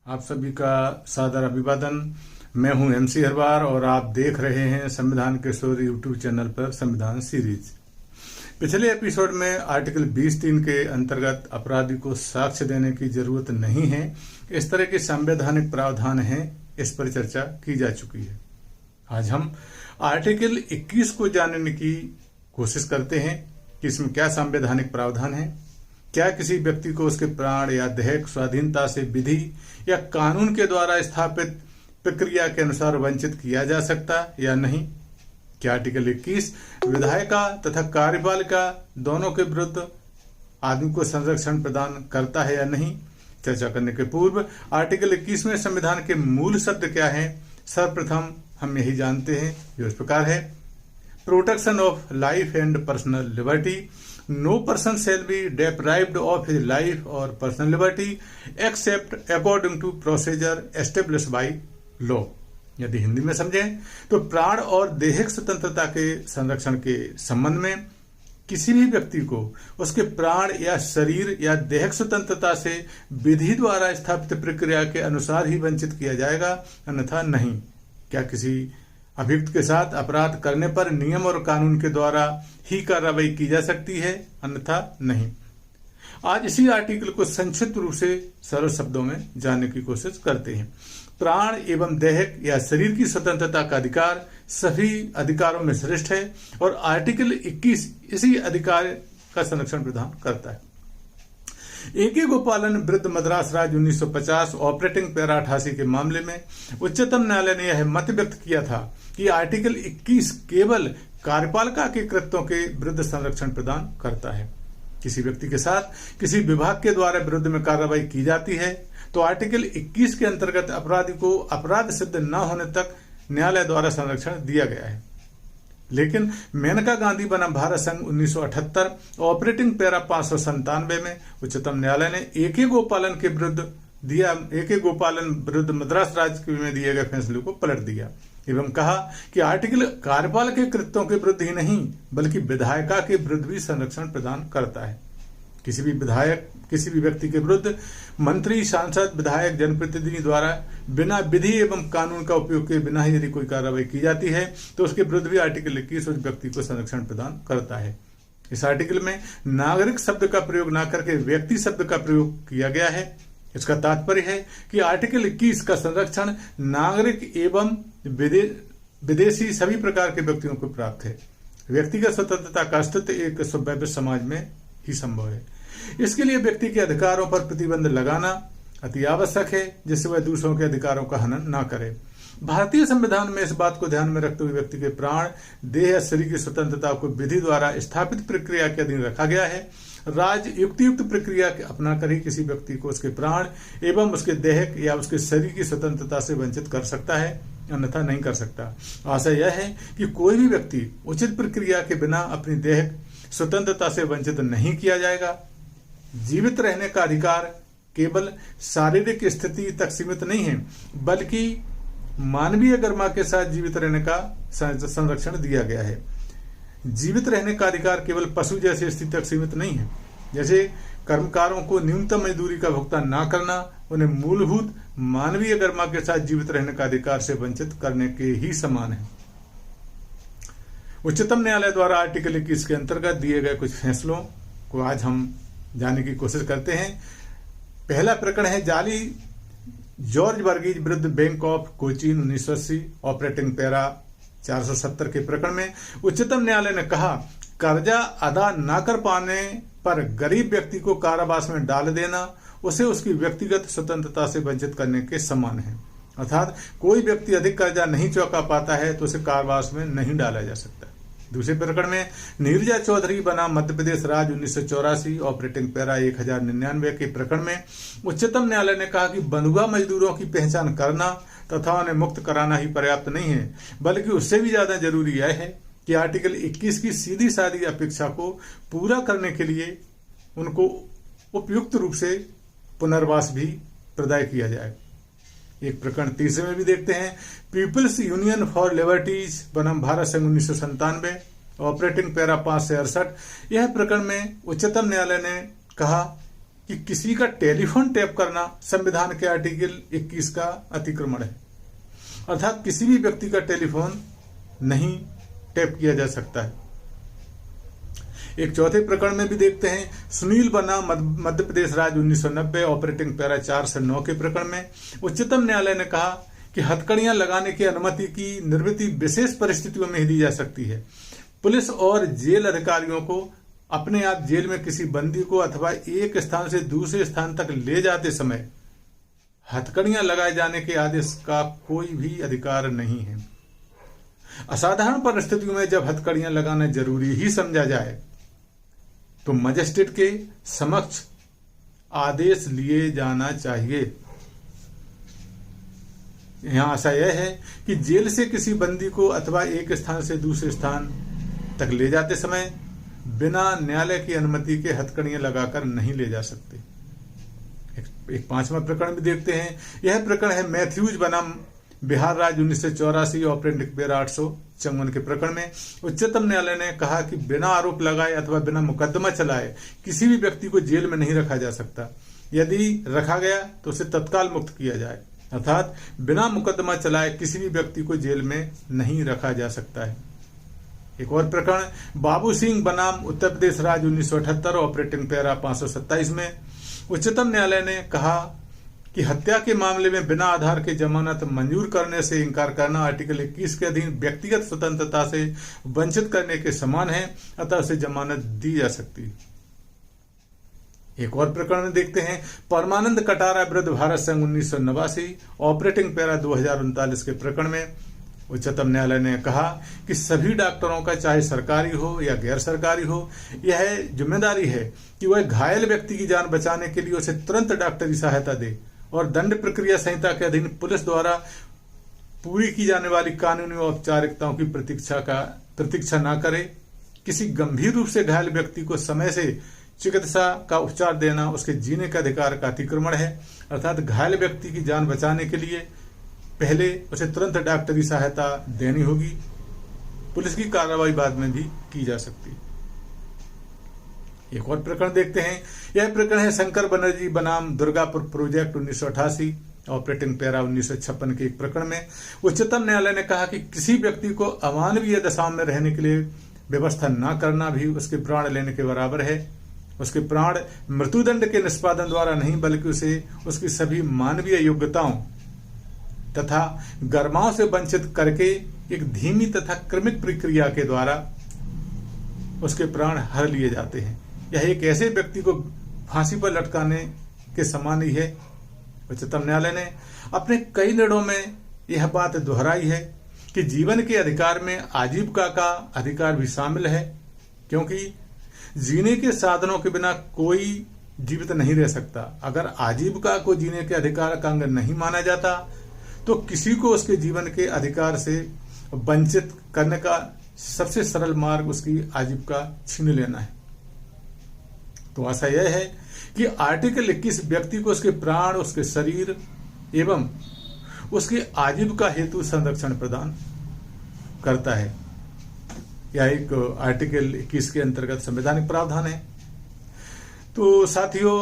आप सभी का सादर अभिवादन। मैं हूं MC हरवार और आप देख रहे हैं संविधान के शोर यूट्यूब चैनल पर संविधान सीरीज। पिछले एपिसोड में आर्टिकल 20(3) के अंतर्गत अपराधी को साक्ष्य देने की जरूरत नहीं है, इस तरह के संवैधानिक प्रावधान हैं, इस पर चर्चा की जा चुकी है। आज हम आर्टिकल 21 को जानने की कोशिश करते हैं कि इसमें क्या संवैधानिक प्रावधान है। क्या किसी व्यक्ति को उसके प्राण या देह स्वाधीनता से विधि या कानून के द्वारा स्थापित प्रक्रिया के अनुसार वंचित किया जा सकता या नहीं। क्या आर्टिकल 21 विधायिका तथा कार्यपालिका दोनों के विरुद्ध आदमी को संरक्षण प्रदान करता है या नहीं। चर्चा करने के पूर्व आर्टिकल 21 में संविधान के मूल शब्द क्या है, सर्वप्रथम हम यही जानते हैं, जो इस प्रकार है। Protection of life and personal liberty. No person shall be deprived of his life or personal liberty except according to procedure established by law। यदि हिंदी में समझें तो प्राण और दैहिक स्वतंत्रता के संरक्षण के संबंध में किसी भी व्यक्ति को उसके प्राण या शरीर या दैहिक स्वतंत्रता से विधि द्वारा स्थापित प्रक्रिया के अनुसार ही वंचित किया जाएगा, अन्यथा नहीं। क्या किसी अभियुक्त के साथ अपराध करने पर नियम और कानून के द्वारा ही कार्रवाई की जा सकती है, अन्यथा नहीं। आज इसी आर्टिकल को संक्षिप्त रूप से सरल शब्दों में जानने की कोशिश करते हैं। प्राण एवं दैहिक या शरीर की स्वतंत्रता का अधिकार सभी अधिकारों में श्रेष्ठ है और आर्टिकल 21 इसी अधिकार का संरक्षण प्रदान करता है। A.K. गोपालन विरुद्ध मद्रास राज्य 1950 ऑपरेटिंग पैरा 88 के मामले में उच्चतम न्यायालय ने यह मत व्यक्त किया था कि आर्टिकल 21 केवल कार्यपालिका के कृत्यों के विरुद्ध संरक्षण प्रदान करता है। किसी व्यक्ति के साथ किसी विभाग के द्वारा विरुद्ध में कार्रवाई की जाती है तो आर्टिकल 21 के अंतर्गत अपराधी को अपराध सिद्ध न होने तक न्यायालय द्वारा संरक्षण दिया गया है। लेकिन मेनका गांधी बनाम भारत संघ 1978 ऑपरेटिंग पैरा 597 में उच्चतम न्यायालय ने A.K. गोपालन के विरुद्ध A.K. गोपालन विरुद्ध मद्रास राज्य में दिए गए फैसले को पलट दिया एवं कहा कि आर्टिकल कार्यपालक के कृत्यों के विरुद्ध ही नहीं बल्कि विधायिका के विरुद्ध भी संरक्षण प्रदान करता है। किसी भी व्यक्ति के विरुद्ध मंत्री, सांसद, विधायक, जनप्रतिनिधि द्वारा बिना विधि एवं कानून का उपयोग के बिना ही यदि कोई कार्रवाई की जाती है तो उसके विरुद्ध भी आर्टिकल 21 उस व्यक्ति को संरक्षण प्रदान करता है। इस आर्टिकल में नागरिक शब्द का प्रयोग न करके व्यक्ति शब्द का प्रयोग किया गया है। इसका तात्पर्य है कि आर्टिकल 21 का संरक्षण नागरिक एवं विदेशी सभी प्रकार के व्यक्तियों को प्राप्त है। व्यक्तिगत स्वतंत्रता का अस्तित्व एक सभ्य समाज में ही संभव है। इसके लिए व्यक्ति के अधिकारों पर प्रतिबंध लगाना अति आवश्यक है, जिससे वह दूसरों के अधिकारों का हनन न करे। भारतीय संविधान में इस बात को ध्यान में रखते हुए व्यक्ति के प्राण, देह या शरीर की स्वतंत्रता को विधि द्वारा स्थापित प्रक्रिया के अधीन रखा गया है। राज्य युक्त प्रक्रिया अपनाकर ही किसी व्यक्ति को उसके प्राण एवं उसके देह या उसके शरीर की स्वतंत्रता से वंचित कर सकता है, अन्यथा नहीं कर सकता। आशा यह है कि कोई भी व्यक्ति उचित प्रक्रिया के बिना अपनी देह स्वतंत्रता से वंचित नहीं किया जाएगा। जीवित रहने का अधिकार केवल शारीरिक स्थिति तक सीमित नहीं है, बल्कि मानवीय गरिमा के साथ जीवित रहने का संरक्षण दिया गया है। जीवित रहने का अधिकार केवल पशु जैसी स्थिति तक सीमित नहीं है, जैसे कर्मकारों को न्यूनतम मजदूरी का भुगतान न करना उन्हें मूलभूत मानवीय गरिमा के साथ जीवित रहने का अधिकार से वंचित करने के ही समान है। उच्चतम न्यायालय द्वारा आर्टिकल 21 के अंतर्गत दिए गए कुछ फैसलों को आज हम जानने की कोशिश करते हैं। पहला प्रकरण है जाली जॉर्ज वर्गीज विरुद्ध bank of Cochin 1980 operating para 470 के प्रकरण में उच्चतम न्यायालय ने कहा, कर्जा अदा न कर पाने पर गरीब व्यक्ति को कारावास में डाल देना उसे उसकी व्यक्तिगत स्वतंत्रता से वंचित करने के समान है। अर्थात कोई व्यक्ति अधिक कर्जा नहीं चुका पाता है तो उसे कारावास में नहीं डाला जा सकता। दूसरे प्रकरण में नीरजा चौधरी बनाम मध्य प्रदेश राज्य 1984 ऑपरेटिंग पैरा 1099 के प्रकरण में उच्चतम न्यायालय ने कहा कि बंधुआ मजदूरों की पहचान करना तथा उन्हें मुक्त कराना ही पर्याप्त नहीं है, बल्कि उससे भी ज्यादा जरूरी यह है कि आर्टिकल 21 की सीधी सादी अपेक्षा को पूरा करने के लिए उनको उपयुक्त रूप से पुनर्वास भी प्रदान किया जाए। एक प्रकरण तीसरे में भी देखते हैं, पीपल्स यूनियन फॉर लिबर्टीज बनाम भारत संघ 1997 ऑपरेटिंग पैरा 5 से 68। यह प्रकरण में उच्चतम न्यायालय ने कहा कि किसी का टेलीफोन टैप करना संविधान के आर्टिकल 21 का अतिक्रमण है, अर्थात किसी भी व्यक्ति का टेलीफोन नहीं टैप किया जा सकता है। एक चौथे प्रकरण में भी देखते हैं, सुनील बनाम मध्य प्रदेश राज्य 1990 ऑपरेटिंग पैरा 4 से 9 के प्रकरण में उच्चतम न्यायालय ने कहा कि हथकड़ियां लगाने की अनुमति की निवृत्ति विशेष परिस्थितियों में ही दी जा सकती है। पुलिस और जेल अधिकारियों को अपने आप जेल में किसी बंदी को अथवा एक स्थान से दूसरे स्थान तक ले जाते समय हथकड़ियां लगाए जाने के आदेश का कोई भी अधिकार नहीं है। असाधारण परिस्थितियों में जब हथकड़ियां लगाना जरूरी ही समझा जाए तो मजिस्ट्रेट के समक्ष आदेश लिए जाना चाहिए। यहां आशा यह है कि जेल से किसी बंदी को अथवा एक स्थान से दूसरे स्थान तक ले जाते समय बिना न्यायालय की अनुमति के हथकड़ियां लगाकर नहीं ले जा सकते। एक पांचवा प्रकरण भी देखते हैं। यह प्रकरण है मैथ्यूज बनाम बिहार राज्य 1984 ऑपरेटिंग पैरा 854 के प्रकरण में उच्चतम न्यायालय ने कहा कि बिना आरोप लगाए अथवा बिना मुकदमा चलाए किसी भी व्यक्ति को जेल में नहीं रखा जा सकता। यदि रखा गया तो उसे तत्काल मुक्त किया जाए, अर्थात बिना मुकदमा चलाए किसी भी व्यक्ति को जेल में नहीं रखा जा सकता है। एक और प्रकरण बाबू सिंह बनाम उत्तर प्रदेश राज्य 1978 ऑपरेटिंग पैरा 527 में उच्चतम न्यायालय ने कहा कि हत्या के मामले में बिना आधार के जमानत मंजूर करने से इंकार करना आर्टिकल 21 के अधीन व्यक्तिगत स्वतंत्रता से वंचित करने के समान है, अतः उसे जमानत दी जा सकती है। एक और प्रकरण देखते हैं, परमानंद कटारा विरुद्ध भारत संघ 1989 ऑपरेटिंग पैरा 2039 के प्रकरण में उच्चतम न्यायालय ने कहा कि सभी डॉक्टरों का चाहे सरकारी हो या गैर सरकारी हो, यह जिम्मेदारी है कि वह घायल व्यक्ति की जान बचाने के लिए उसे तुरंत डॉक्टरी सहायता दे और दंड प्रक्रिया संहिता के अधीन पुलिस द्वारा पूरी की जाने वाली कानूनी औपचारिकताओं की प्रतीक्षा न करे। किसी गंभीर रूप से घायल व्यक्ति को समय से चिकित्सा का उपचार देना उसके जीने का अधिकार का अतिक्रमण है, अर्थात घायल व्यक्ति की जान बचाने के लिए पहले उसे तुरंत डॉक्टरी सहायता देनी होगी। पुलिस की कार्रवाई बाद में भी की जा सकती है। एक और प्रकरण देखते हैं। यह प्रकरण है शंकर बनर्जी बनाम दुर्गापुर प्रोजेक्ट 1988 ऑपरेटिंग पैरा 1956 के एक प्रकरण में उच्चतम न्यायालय ने कहा कि किसी व्यक्ति को अमानवीय दशा में रहने के लिए व्यवस्था न करना भी उसके प्राण लेने के बराबर है। उसके प्राण मृत्युदंड के निष्पादन द्वारा नहीं बल्कि उसे उसकी सभी मानवीय योग्यताओं तथा गर्माओं से वंचित करके एक धीमी तथा क्रमिक प्रक्रिया के द्वारा उसके प्राण हर लिए जाते हैं। यह एक ऐसे व्यक्ति को फांसी पर लटकाने के समान ही है। उच्चतम न्यायालय ने अपने कई निर्णयों में यह बात दोहराई है कि जीवन के अधिकार में आजीविका का अधिकार भी शामिल है, क्योंकि जीने के साधनों के बिना कोई जीवित नहीं रह सकता। अगर आजीविका को जीने के अधिकार का अंग नहीं माना जाता तो किसी को उसके जीवन के अधिकार से वंचित करने का सबसे सरल मार्ग उसकी आजीविका छीन लेना है। तो आशा यह है कि आर्टिकल 21 व्यक्ति को उसके प्राण, उसके शरीर एवं उसकी आजीविका हेतु संरक्षण प्रदान करता है। यह एक आर्टिकल 21 के अंतर्गत संवैधानिक प्रावधान है। तो साथियों,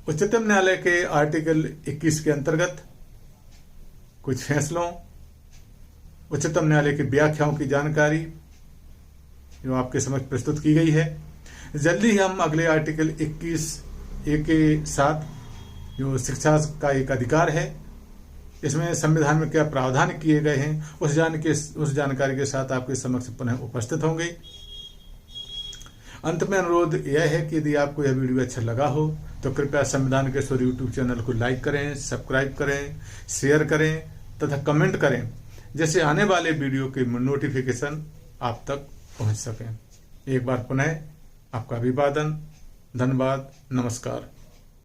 उच्चतम न्यायालय के आर्टिकल 21 के अंतर्गत कुछ फैसलों, उच्चतम न्यायालय की व्याख्याओं की जानकारी जो आपके समक्ष प्रस्तुत की गई है। जल्दी ही हम अगले आर्टिकल 21A के साथ, जो शिक्षा का एक अधिकार है, इसमें संविधान में क्या प्रावधान किए गए हैं, उस जानकारी के साथ आपके समक्ष पुनः उपस्थित होंगे। अंत में अनुरोध यह है कि यदि आपको यह वीडियो अच्छा लगा हो तो कृपया संविधान के स्वर यूट्यूब चैनल को लाइक करें, सब्सक्राइब करें, शेयर करें तथा कमेंट करें, जैसे आने वाले वीडियो के नोटिफिकेशन आप तक पहुंच सकें। एक बार पुनः आपका अभिवादन, धन्यवाद, नमस्कार।